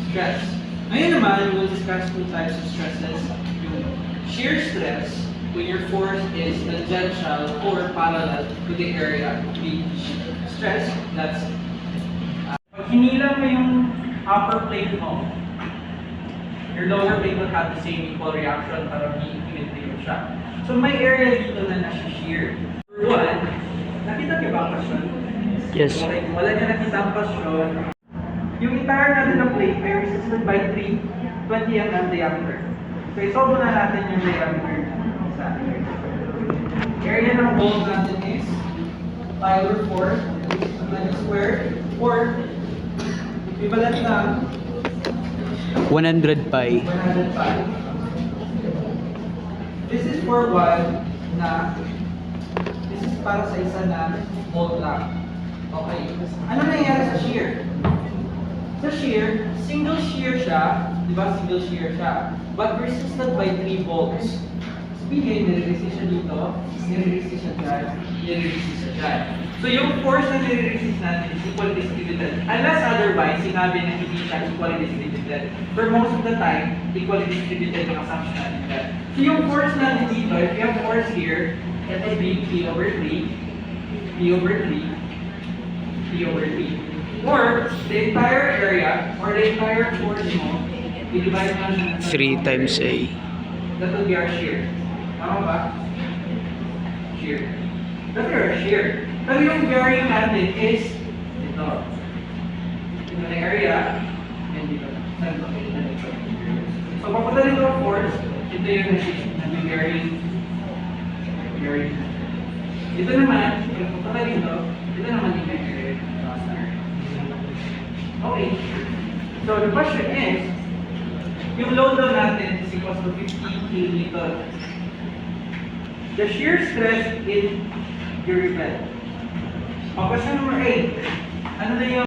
stress. Ngayon naman, we'll discuss two types of stresses. Yung shear stress, when your force is tangential or parallel to the area of the stress, that's pag hinila mo yung upper plate mo, your lower plate will have the same equal reaction para i-initiate siya. So may area dito na nasi-shear. For one, nakita niyo ba ang pasyon? Yes. Okay, kung wala niya nakita ang pasyon, yung entire natin na plate ay resisted by 20 mm diameter. So isolve na natin yung diameter sa area ng ball natin is pi over 4 square or equivalent na 100 pi. 100 pi. This is for one na this is para sa isa na bolt lang. Okay. Ano nangyayari sa shear? Sa shear, single shear siya, di ba? Single shear siya. But resisted by 3 volts. Sabihin, nire-resist siya dito, nire-resist siya dyan, nire-resist siya dyan. So yung force na nire-resist natin is equally distributed. Unless otherwise, sinabi na hindi siya equally distributed. For most of the time, equally distributed yung assumption natin dyan. So yung force natin dito, if you have force here, it will be P over 3, P over 3, P over 3. Or the entire area or the entire force mo, i-divide mo siya 3 times A. That will be our shear. Tama ba? Shear. That's our shear. Pero yung bearing natin is ito. Ito na area and dito. So papunta dito ang force, ito yung nag-bearing. Ito naman, yung papunta dito, ito naman yung area. Okay. So the question is, yung load daw natin is equals to 50 kilonewton. The shear stress in your bed. Question number 8. Ano na yung